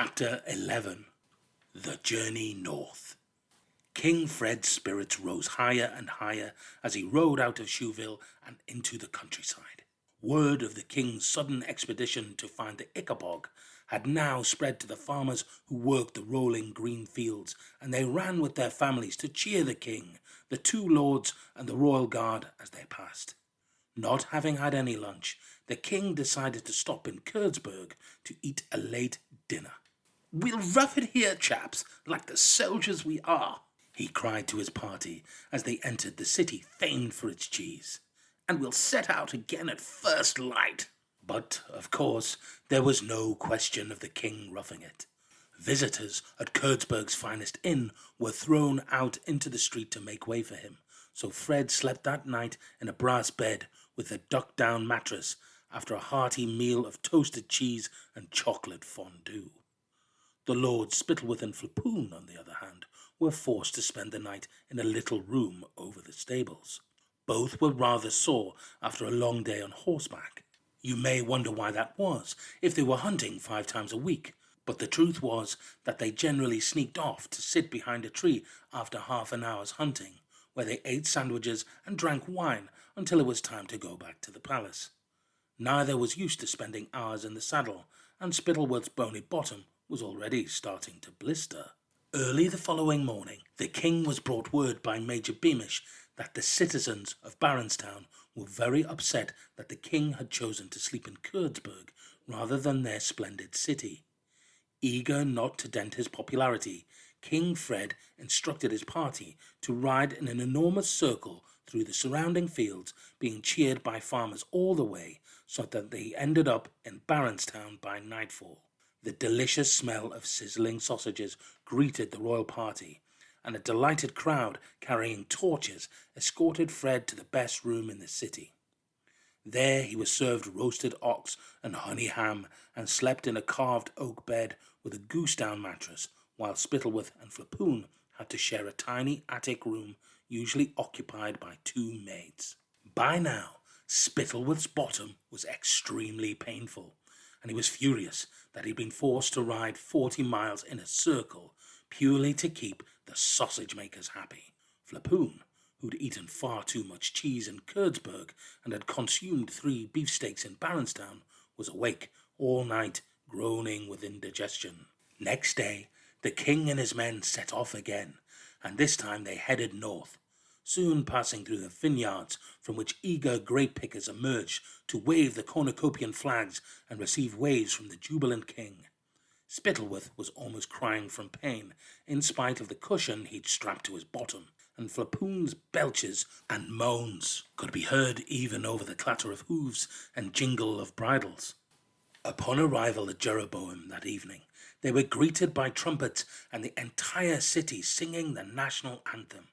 Chapter 11. The Journey North. King Fred's spirits rose higher and higher as he rode out of Shoeville and into the countryside. Word of the king's sudden expedition to find the Ickabog had now spread to the farmers who worked the rolling green fields, and they ran with their families to cheer the king, the two lords, and the royal guard as they passed. Not having had any lunch, the king decided to stop in Kurdsburg to eat a late dinner. "We'll rough it here, chaps, like the soldiers we are," he cried to his party as they entered the city famed for its cheese. "And we'll set out again at first light." But, of course, there was no question of the king roughing it. Visitors at Kurdsburg's finest inn were thrown out into the street to make way for him, so Fred slept that night in a brass bed with a duck-down mattress after a hearty meal of toasted cheese and chocolate fondue. The Lords Spittleworth and Flapoon, on the other hand, were forced to spend the night in a little room over the stables. Both were rather sore after a long day on horseback. You may wonder why that was, if they were hunting 5 times a week, but the truth was that they generally sneaked off to sit behind a tree after half an hour's hunting, where they ate sandwiches and drank wine until it was time to go back to the palace. Neither was used to spending hours in the saddle, and Spittleworth's bony bottom was already starting to blister. Early the following morning, the king was brought word by Major Beamish that the citizens of Baronstown were very upset that the king had chosen to sleep in Kurdsburg rather than their splendid city. Eager not to dent his popularity, King Fred instructed his party to ride in an enormous circle through the surrounding fields, being cheered by farmers all the way, so that they ended up in Baronstown by nightfall. The delicious smell of sizzling sausages greeted the royal party, and a delighted crowd carrying torches escorted Fred to the best room in the city. There he was served roasted ox and honey ham, and slept in a carved oak bed with a goose-down mattress, while Spittleworth and Flapoon had to share a tiny attic room usually occupied by 2 maids. By now, Spittleworth's bottom was extremely painful, and he was furious that he'd been forced to ride 40 miles in a circle purely to keep the sausage makers happy. Flapoon, who'd eaten far too much cheese in Kurdsburg and had consumed 3 beefsteaks in Baronstown, was awake all night, groaning with indigestion. Next day, the king and his men set off again, and this time they headed north, soon passing through the vineyards from which eager grape pickers emerged to wave the cornucopian flags and receive waves from the jubilant king. Spittleworth was almost crying from pain, in spite of the cushion he'd strapped to his bottom, and Flapoon's belches and moans could be heard even over the clatter of hooves and jingle of bridles. Upon arrival at Jeroboam that evening, they were greeted by trumpets and the entire city singing the national anthem.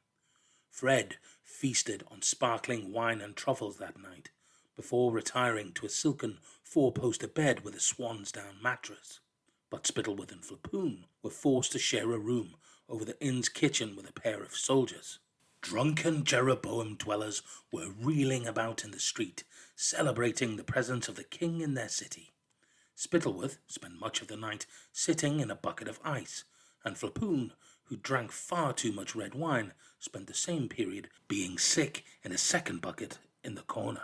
Fred feasted on sparkling wine and truffles that night, before retiring to a silken 4-poster bed with a swan's-down mattress. But Spittleworth and Flapoon were forced to share a room over the inn's kitchen with a pair of soldiers. Drunken Jeroboam dwellers were reeling about in the street, celebrating the presence of the king in their city. Spittleworth spent much of the night sitting in a bucket of ice, and Flapoon, who drank far too much red wine, spent the same period being sick in a second bucket in the corner.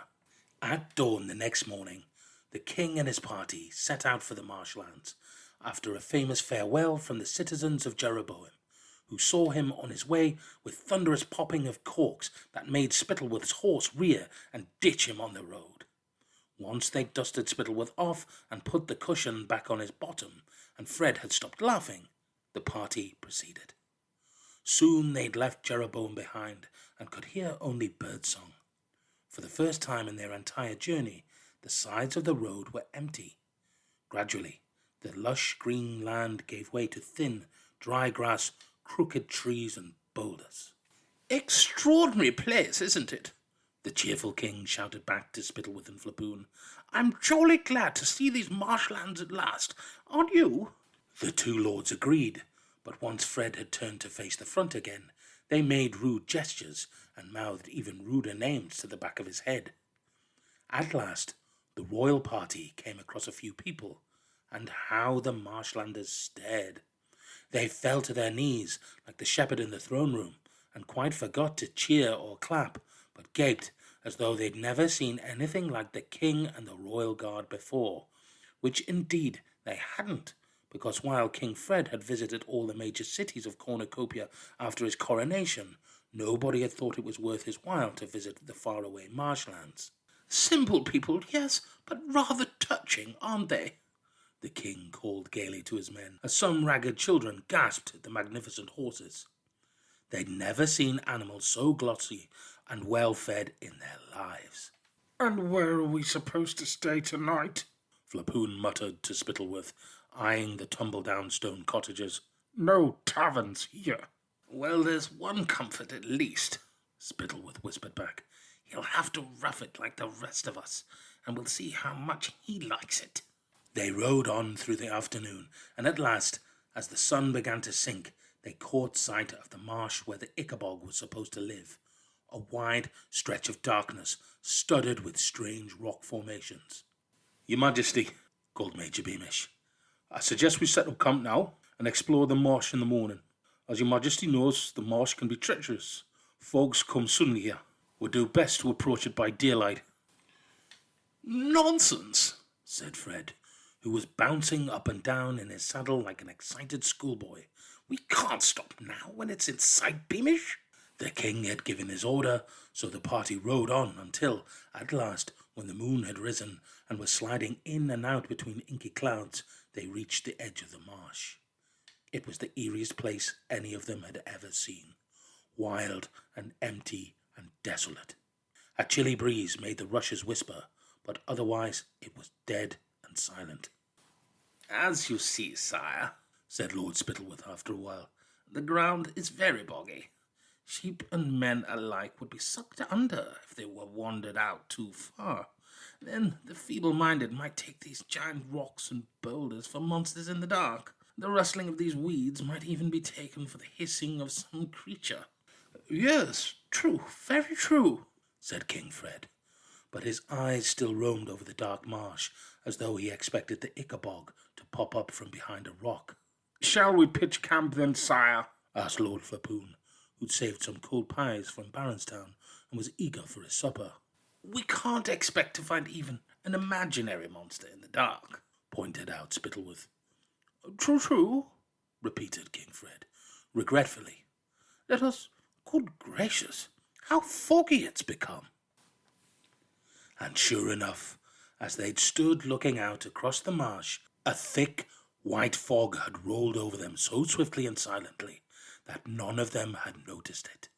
At dawn the next morning, the king and his party set out for the marshlands, after a famous farewell from the citizens of Jeroboam, who saw him on his way with thunderous popping of corks that made Spittleworth's horse rear and ditch him on the road. Once they'd dusted Spittleworth off and put the cushion back on his bottom, and Fred had stopped laughing, the party proceeded. Soon they'd left Jeroboam behind and could hear only birdsong. For the first time in their entire journey, the sides of the road were empty. Gradually, the lush green land gave way to thin, dry grass, crooked trees and boulders. "Extraordinary place, isn't it?" the cheerful king shouted back to Spittleworth and Flapoon. "I'm jolly glad to see these marshlands at last, aren't you?" The 2 lords agreed, but once Fred had turned to face the front again, they made rude gestures and mouthed even ruder names to the back of his head. At last, the royal party came across a few people, and how the marshlanders stared. They fell to their knees like the shepherd in the throne room, and quite forgot to cheer or clap, but gaped as though they'd never seen anything like the king and the royal guard before, which indeed they hadn't, because while King Fred had visited all the major cities of Cornucopia after his coronation, nobody had thought it was worth his while to visit the faraway marshlands. "Simple people, yes, but rather touching, aren't they?" the king called gaily to his men, as some ragged children gasped at the magnificent horses. They'd never seen animals so glossy and well-fed in their lives. "And where are we supposed to stay tonight?" Flapoon muttered to Spittleworth, eyeing the tumble-down stone cottages. "No taverns here." "Well, there's one comfort at least," Spittleworth whispered back. "He'll have to rough it like the rest of us, and we'll see how much he likes it." They rode on through the afternoon, and at last, as the sun began to sink, they caught sight of the marsh where the Ickabog was supposed to live, a wide stretch of darkness studded with strange rock formations. "Your Majesty," called Major Beamish, "I suggest we set up camp now and explore the marsh in the morning. As your Majesty knows, the marsh can be treacherous. Fogs come suddenly here. We'd do best to approach it by daylight." "Nonsense," said Fred, who was bouncing up and down in his saddle like an excited schoolboy. "We can't stop now when it's in sight, Beamish." The king had given his order, so the party rode on until, at last, when the moon had risen and was sliding in and out between inky clouds, they reached the edge of the marsh. It was the eeriest place any of them had ever seen, wild and empty and desolate. A chilly breeze made the rushes whisper, but otherwise it was dead and silent. "As you see, sire," said Lord Spittleworth after a while, "the ground is very boggy. Sheep and men alike would be sucked under if they were wandered out too far. Then the feeble-minded might take these giant rocks and boulders for monsters in the dark. The rustling of these weeds might even be taken for the hissing of some creature." "Yes, true, very true," said King Fred, but his eyes still roamed over the dark marsh, as though he expected the Ickabog to pop up from behind a rock. "Shall we pitch camp then, sire?" asked Lord Flapoon, who'd saved some cold pies from Baronstown and was eager for his supper. "We can't expect to find even an imaginary monster in the dark," pointed out Spittleworth. "True, true," repeated King Fred, regretfully. "Let us... Good gracious, how foggy it's become!" And sure enough, as they'd stood looking out across the marsh, a thick, white fog had rolled over them so swiftly and silently that none of them had noticed it.